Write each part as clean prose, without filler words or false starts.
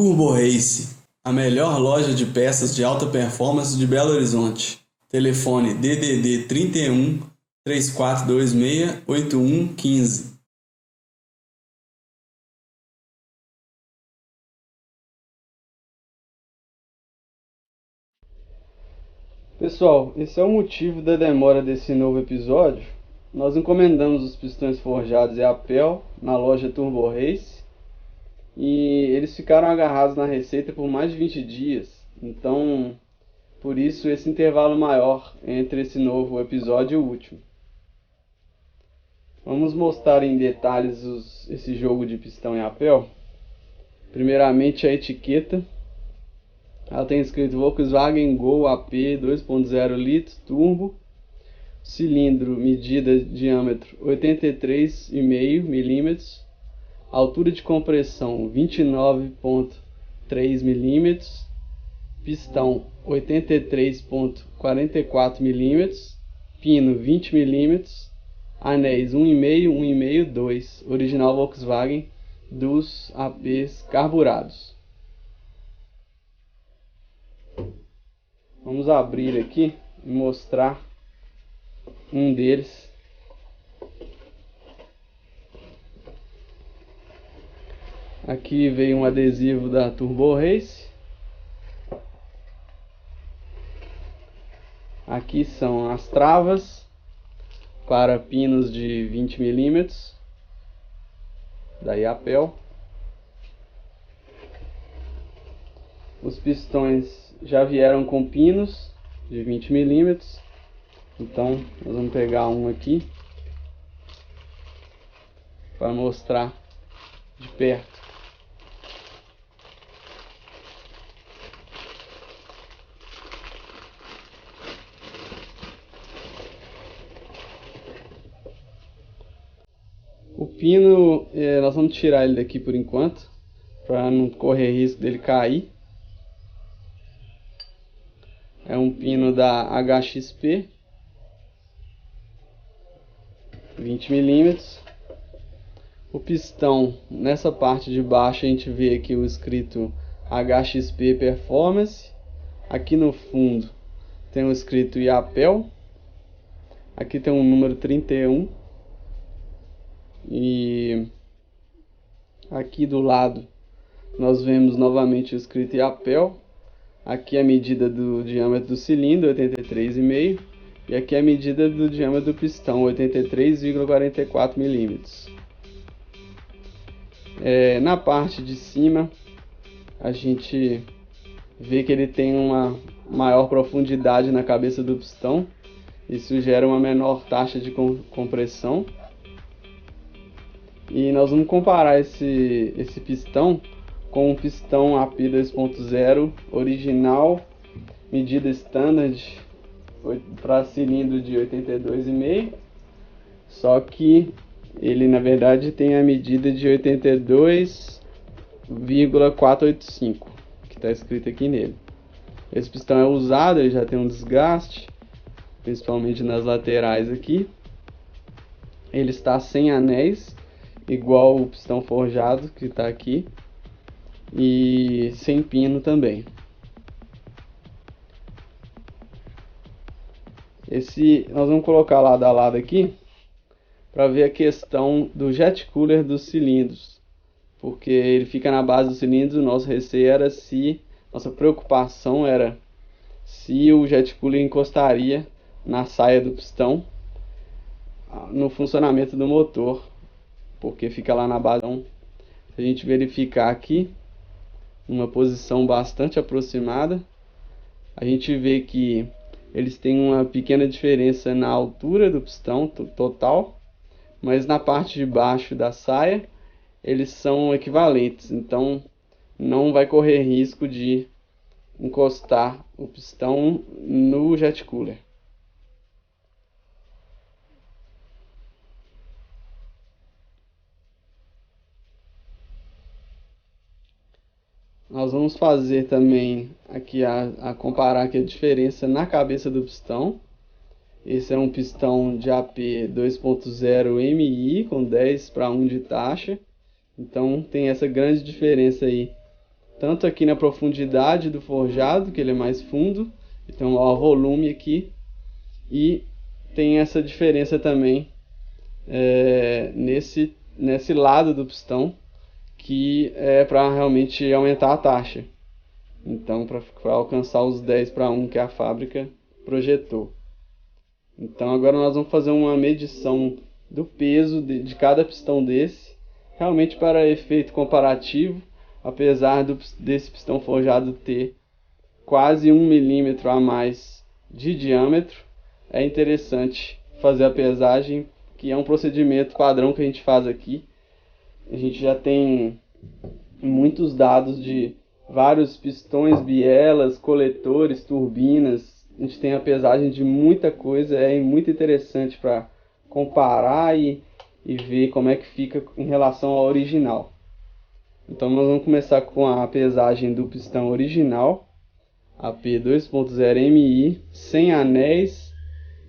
Turbo Race, a melhor loja de peças de alta performance de Belo Horizonte. Telefone DDD 31 3426 8115. Pessoal, esse é o motivo da demora desse novo episódio. Nós encomendamos os pistões forjados e Apel na loja Turbo Race e eles ficaram agarrados na receita por mais de 20 dias. Então, por isso esse intervalo maior entre esse novo episódio e o último. Vamos mostrar em detalhes esse jogo de pistão em Apel. Primeiramente a etiqueta. Ela tem escrito Volkswagen Gol AP 2.0 litros turbo, cilindro medida diâmetro 83,5 mm, altura de compressão 29,3 mm, pistão 83,44 mm, pino 20 mm, anéis 1,5, 1,5, 2, original Volkswagen dos APs carburados. Vamos abrir aqui e mostrar um deles. Aqui veio um adesivo da Turbo Race. Aqui são as travas para pinos de 20 mm da Apel. Os pistões já vieram com pinos de 20 mm. Então nós vamos pegar um aqui para mostrar de perto. O pino, nós vamos tirar ele daqui por enquanto, para não correr risco dele cair. É um pino da HXP, 20 mm. O pistão, nessa parte de baixo a gente vê aqui o escrito HXP Performance. Aqui no fundo tem o escrito Apel. Aqui tem um número 31. E aqui do lado nós vemos novamente o escrito Apel. Aqui a medida do diâmetro do cilindro, 83,5. E aqui a medida do diâmetro do pistão, 83,44 mm. Na parte de cima a gente vê que ele tem uma maior profundidade na cabeça do pistão. Isso gera uma menor taxa de compressão. E nós vamos comparar esse pistão com um pistão AP 2.0 original, medida standard para cilindro de 82,5, só que ele na verdade tem a medida de 82,485, que está escrito aqui nele. Esse pistão é usado, ele já tem um desgaste, principalmente nas laterais aqui. Ele está sem anéis, igual o pistão forjado que está aqui, e sem pino também. Nós vamos colocar lado a lado aqui para ver a questão do jet cooler dos cilindros, porque ele fica na base dos cilindros. O nosso receio era nossa preocupação era se o jet cooler encostaria na saia do pistão no funcionamento do motor, porque fica lá na base. Então, se a gente verificar aqui uma posição bastante aproximada, a gente vê que eles têm uma pequena diferença na altura do pistão total, mas na parte de baixo da saia eles são equivalentes, então não vai correr risco de encostar o pistão no jet cooler. Nós vamos fazer também aqui a comparar aqui a diferença na cabeça do pistão. Esse é um pistão de AP 2.0 MI com 10:1 de taxa. Então tem essa grande diferença aí tanto aqui na profundidade do forjado, que ele é mais fundo, e tem um maior volume aqui, e tem essa diferença também nesse lado do pistão, que é para realmente aumentar a taxa. Então, para alcançar os 10:1 que a fábrica projetou. Então, agora nós vamos fazer uma medição do peso de cada pistão desse, realmente para efeito comparativo, apesar desse pistão forjado ter quase 1 milímetro a mais de diâmetro, é interessante fazer a pesagem, que é um procedimento padrão que a gente faz aqui. A gente já tem muitos dados de vários pistões, bielas, coletores, turbinas. A gente tem a pesagem de muita coisa, é muito interessante para comparar e ver como é que fica em relação ao original. Então nós vamos começar com a pesagem do pistão original, AP 2.0 MI, sem anéis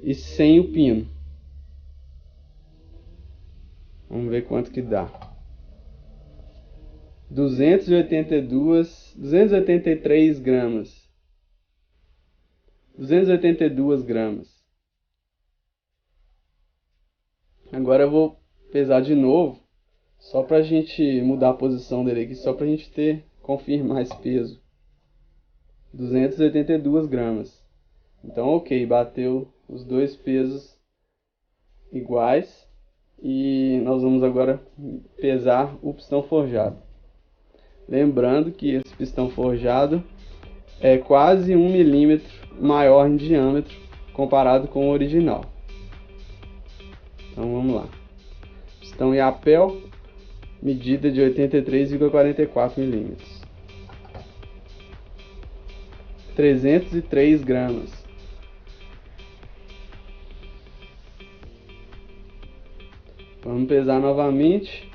e sem o pino. Vamos ver quanto que dá. 283 gramas. 282 gramas. Agora eu vou pesar de novo, só para a gente mudar a posição dele aqui, só para a gente confirmar esse peso. 282 gramas. Então, ok, bateu os dois pesos iguais. E nós vamos agora pesar o pistão forjado. Lembrando que esse pistão forjado é quase 1 milímetro maior em diâmetro comparado com o original. Então vamos lá. Pistão Yapel, medida de 83,44 milímetros. 303 gramas. Vamos pesar novamente,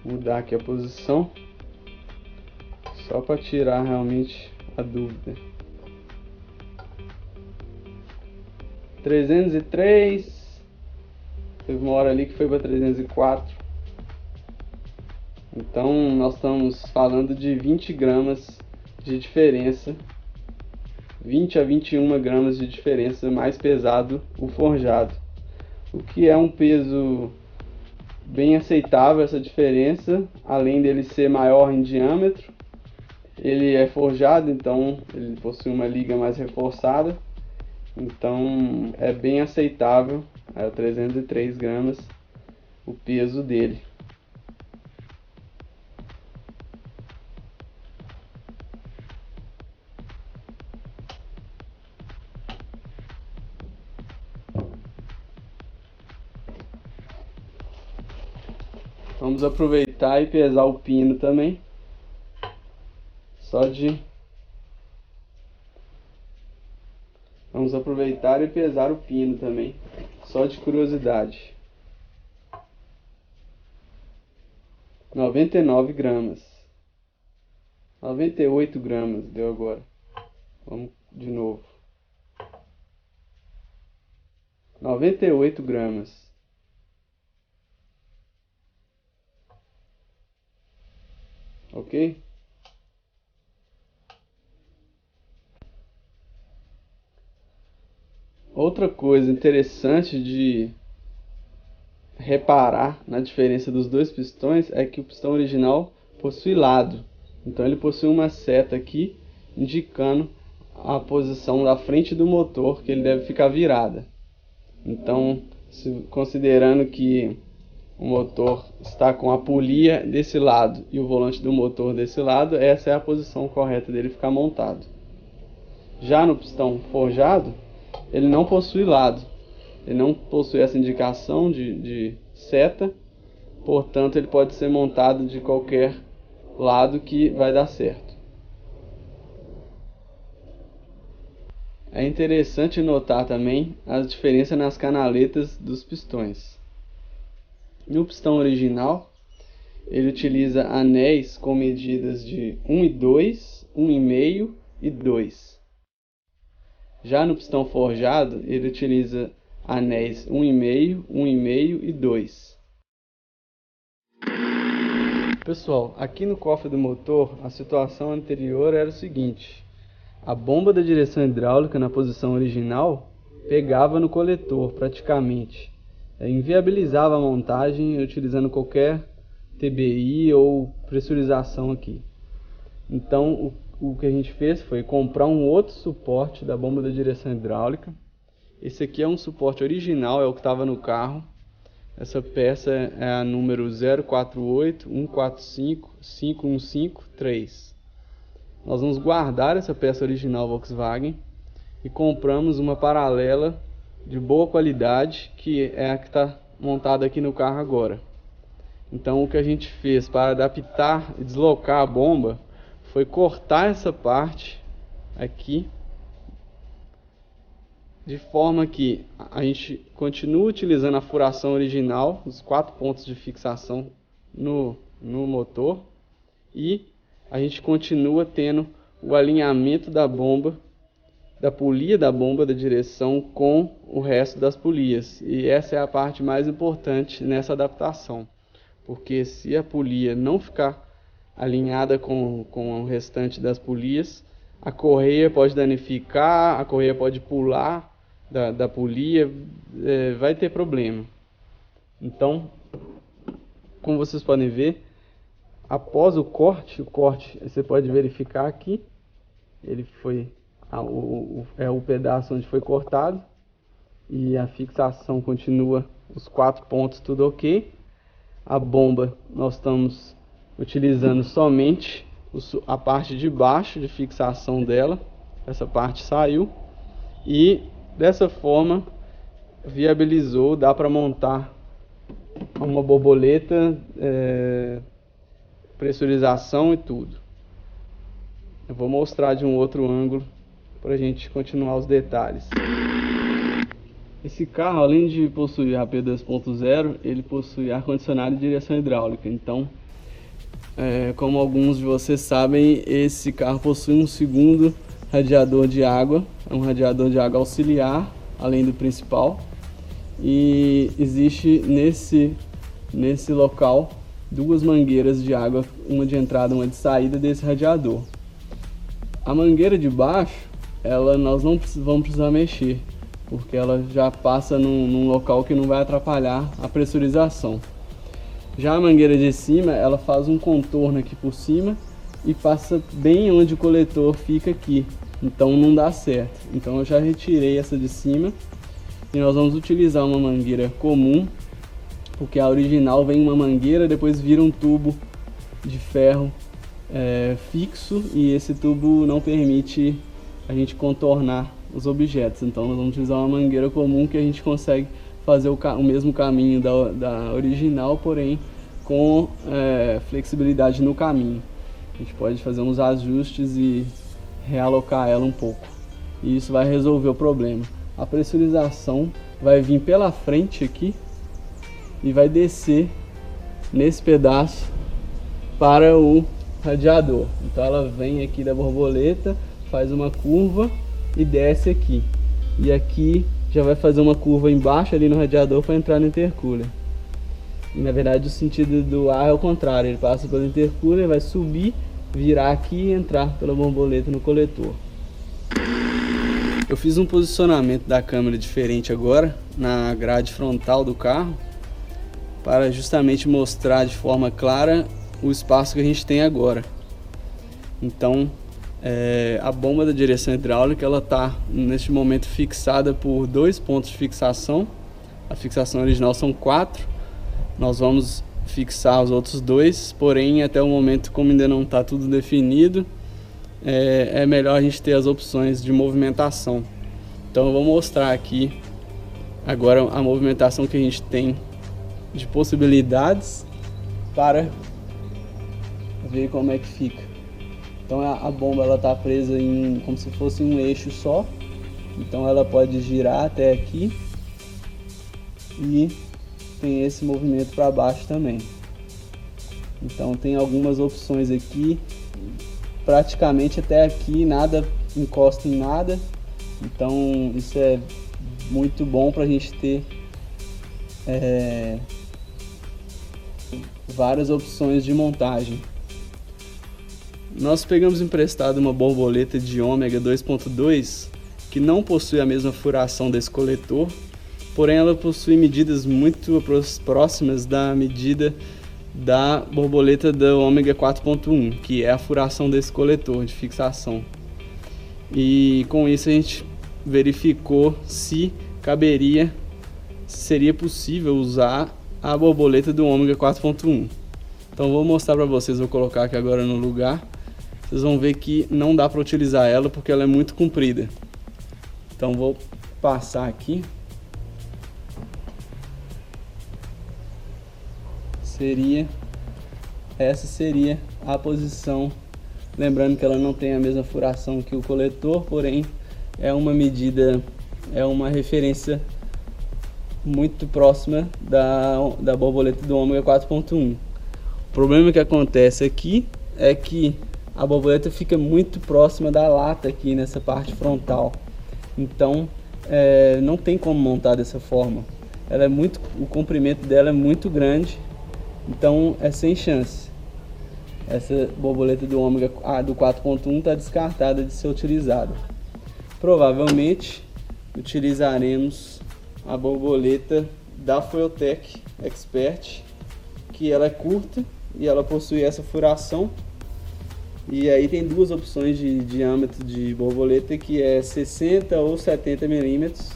mudar aqui a posição, só para tirar realmente a dúvida. 303, teve uma hora ali que foi para 304, então nós estamos falando de 20 gramas de diferença, 20 a 21 gramas de diferença, mais pesado o forjado, o que é um peso bem aceitável. Essa diferença, além dele ser maior em diâmetro, ele é forjado, então ele possui uma liga mais reforçada, então é bem aceitável, 303 gramas o peso dele. Vamos aproveitar e pesar o pino também. Vamos aproveitar e pesar o pino também, só de curiosidade. 99 gramas. 98 gramas deu agora. Vamos de novo. 98 gramas. Ok? Outra coisa interessante de reparar na diferença dos dois pistões é que o pistão original possui lado. Então ele possui uma seta aqui indicando a posição da frente do motor, que ele deve ficar virada. Então, considerando que o motor está com a polia desse lado e o volante do motor desse lado, essa é a posição correta dele ficar montado. Já no pistão forjado, ele não possui lado, ele não possui essa indicação de seta, portanto ele pode ser montado de qualquer lado que vai dar certo. É interessante notar também a diferença nas canaletas dos pistões. No pistão original, ele utiliza anéis com medidas de 1,2, 1,5 e 2. Já no pistão forjado, ele utiliza anéis 1,5, 1,5 e 2. Pessoal, aqui no cofre do motor, a situação anterior era o seguinte: a bomba da direção hidráulica na posição original pegava no coletor praticamente, inviabilizava a montagem utilizando qualquer TBI ou pressurização aqui. Então o que a gente fez foi comprar um outro suporte da bomba da direção hidráulica. Esse aqui é um suporte original, é o que estava no carro. Essa peça é a número 0481455153. Nós vamos guardar essa peça original Volkswagen e compramos uma paralela de boa qualidade, que é a que está montada aqui no carro agora. Então o que a gente fez para adaptar e deslocar a bomba foi cortar essa parte aqui, de forma que a gente continua utilizando a furação original, os 4 pontos de fixação no motor, e a gente continua tendo o alinhamento da bomba, da polia da bomba da direção com o resto das polias. E essa é a parte mais importante nessa adaptação, porque se a polia não ficar alinhada com o restante das polias, a correia pode danificar, a correia pode pular da polia, vai ter problema. Então, como vocês podem ver, após o corte você pode verificar aqui, ele foi o pedaço onde foi cortado, e a fixação continua, os 4 pontos tudo ok. A bomba nós estamos utilizando somente a parte de baixo de fixação dela, essa parte saiu, e dessa forma viabilizou, dá para montar uma borboleta, pressurização e tudo. Eu vou mostrar de um outro ângulo para a gente continuar os detalhes. Esse carro, além de possuir AP 2.0, ele possui ar-condicionado e direção hidráulica. Então, como alguns de vocês sabem, esse carro possui um segundo radiador de água, é um radiador de água auxiliar, além do principal, e existe nesse local 2 mangueiras de água, uma de entrada e uma de saída desse radiador. A mangueira de baixo, nós não vamos precisar mexer, porque ela já passa num local que não vai atrapalhar a pressurização. Já a mangueira de cima, ela faz um contorno aqui por cima e passa bem onde o coletor fica aqui, então não dá certo. Então eu já retirei essa de cima e nós vamos utilizar uma mangueira comum, porque a original vem uma mangueira, depois vira um tubo de ferro fixo, e esse tubo não permite a gente contornar os objetos. Então nós vamos utilizar uma mangueira comum, que a gente consegue fazer o mesmo caminho da original, porém com flexibilidade no caminho. A gente pode fazer uns ajustes e realocar ela um pouco, e isso vai resolver o problema. A pressurização vai vir pela frente aqui e vai descer nesse pedaço para o radiador. Então ela vem aqui da borboleta, faz uma curva e desce aqui, e aqui já vai fazer uma curva embaixo ali no radiador para entrar no intercooler. E na verdade o sentido do ar é o contrário, ele passa pelo intercooler, vai subir, virar aqui e entrar pela borboleta no coletor. Eu fiz um posicionamento da câmera diferente agora na grade frontal do carro, para justamente mostrar de forma clara o espaço que a gente tem agora. Então a bomba da direção hidráulica, ela está neste momento fixada por 2 pontos de fixação. A fixação original são 4, nós vamos fixar os outros 2, porém até o momento, como ainda não está tudo definido, é melhor a gente ter as opções de movimentação. Então eu vou mostrar aqui agora a movimentação que a gente tem de possibilidades para ver como é que fica. Então a bomba, ela está presa como se fosse um eixo só, então ela pode girar até aqui, e tem esse movimento para baixo também. Então tem algumas opções aqui, praticamente até aqui nada encosta em nada, então isso é muito bom para a gente ter várias opções de montagem. Nós pegamos emprestado uma borboleta de ômega 2.2 que não possui a mesma furação desse coletor, porém ela possui medidas muito próximas da medida da borboleta da ômega 4.1, que é a furação desse coletor de fixação. E com isso a gente verificou se seria possível usar a borboleta do ômega 4.1. Então vou mostrar para vocês, vou colocar aqui agora no lugar. Vocês vão ver que não dá para utilizar ela porque ela é muito comprida. Então vou passar aqui. Essa seria a posição. Lembrando que ela não tem a mesma furação que o coletor, porém é uma medida, é uma referência muito próxima da borboleta do ômega 4.1. O problema que acontece aqui é que a borboleta fica muito próxima da lata aqui nessa parte frontal. Então não tem como montar dessa forma. O comprimento dela é muito grande, então é sem chance. Essa borboleta do ômega do 4.1 está descartada de ser utilizada. Provavelmente utilizaremos a borboleta da Foiltech Expert, que ela é curta e ela possui essa furação. E aí tem duas opções de diâmetro de borboleta, que é 60 ou 70 milímetros.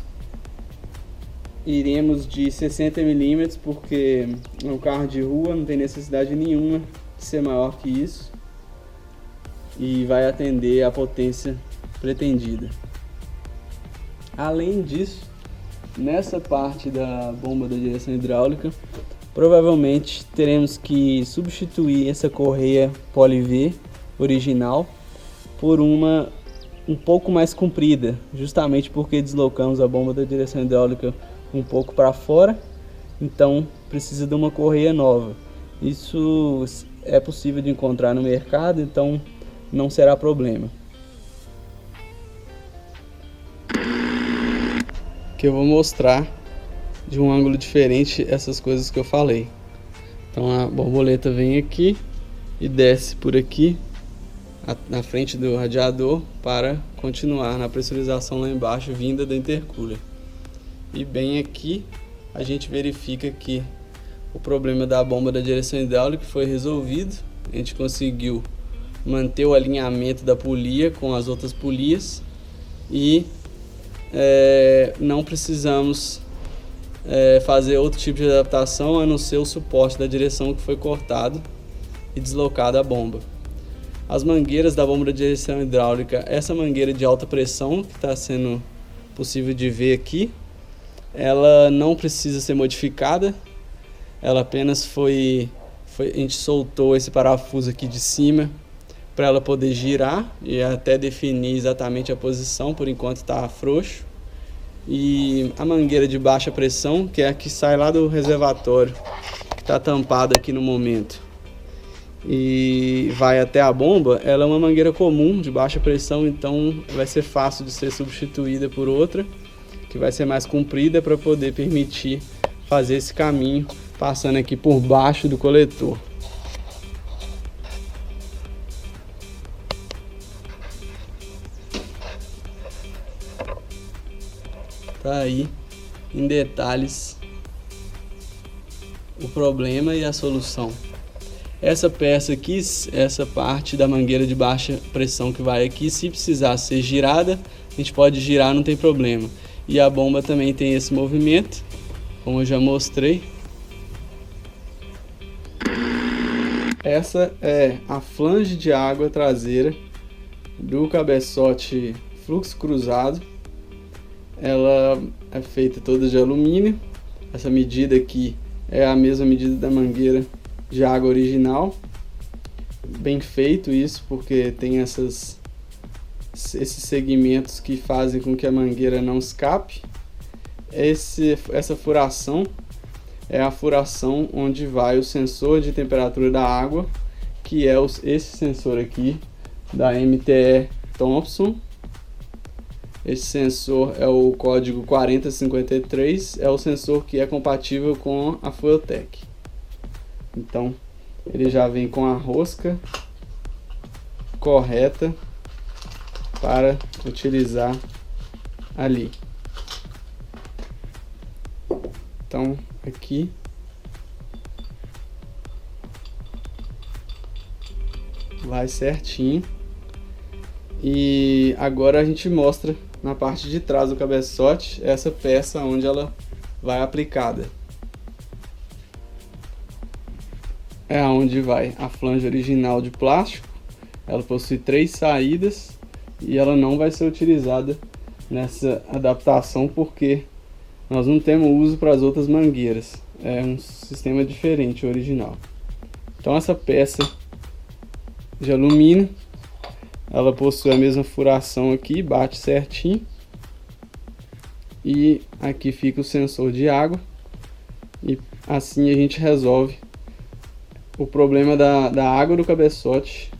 Iremos de 60 milímetros porque é um carro de rua, não tem necessidade nenhuma de ser maior que isso, e vai atender a potência pretendida. Além disso, nessa parte da bomba da direção hidráulica, provavelmente teremos que substituir essa correia Poly-V original por uma um pouco mais comprida, justamente porque deslocamos a bomba da direção hidráulica um pouco para fora, então precisa de uma correia nova. Isso é possível de encontrar no mercado, então não será problema. Que eu vou mostrar de um ângulo diferente essas coisas que eu falei. Então a borboleta vem aqui e desce por aqui na frente do radiador para continuar na pressurização lá embaixo vinda do intercooler. E bem aqui a gente verifica que o problema da bomba da direção hidráulica foi resolvido. A gente conseguiu manter o alinhamento da polia com as outras polias e não precisamos fazer outro tipo de adaptação a não ser o suporte da direção que foi cortado e deslocado a bomba. As mangueiras da bomba da direção hidráulica, essa mangueira de alta pressão que está sendo possível de ver aqui, ela não precisa ser modificada, ela apenas a gente soltou esse parafuso aqui de cima para ela poder girar e até definir exatamente a posição, por enquanto está frouxo. E a mangueira de baixa pressão, que é a que sai lá do reservatório, que está tampada aqui no momento, e vai até a bomba, ela é uma mangueira comum de baixa pressão, então vai ser fácil de ser substituída por outra que vai ser mais comprida para poder permitir fazer esse caminho passando aqui por baixo do coletor. Tá aí em detalhes o problema e a solução. Essa peça aqui, essa parte da mangueira de baixa pressão que vai aqui, se precisar ser girada, a gente pode girar, não tem problema. E a bomba também tem esse movimento, como eu já mostrei. Essa é a flange de água traseira do cabeçote fluxo cruzado. Ela é feita toda de alumínio. Essa medida aqui é a mesma medida da mangueira de água original. Bem feito isso, porque tem esses segmentos que fazem com que a mangueira não escape. Essa furação é a furação onde vai o sensor de temperatura da água, que é esse sensor aqui da MTE Thompson. Esse sensor é o código 4053, é o sensor que é compatível com a Foiltech. Então ele já vem com a rosca correta para utilizar ali. Então aqui vai certinho. E agora a gente mostra na parte de trás do cabeçote essa peça onde ela vai aplicada. É onde vai a flange original de plástico. Ela possui 3 saídas e ela não vai ser utilizada nessa adaptação porque nós não temos uso para as outras mangueiras. É um sistema diferente, original. Então essa peça de alumínio, ela possui a mesma furação aqui, bate certinho. E aqui fica o sensor de água. E assim a gente resolve o problema da água do cabeçote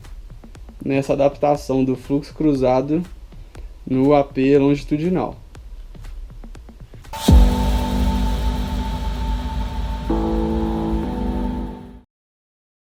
nessa adaptação do fluxo cruzado no AP longitudinal.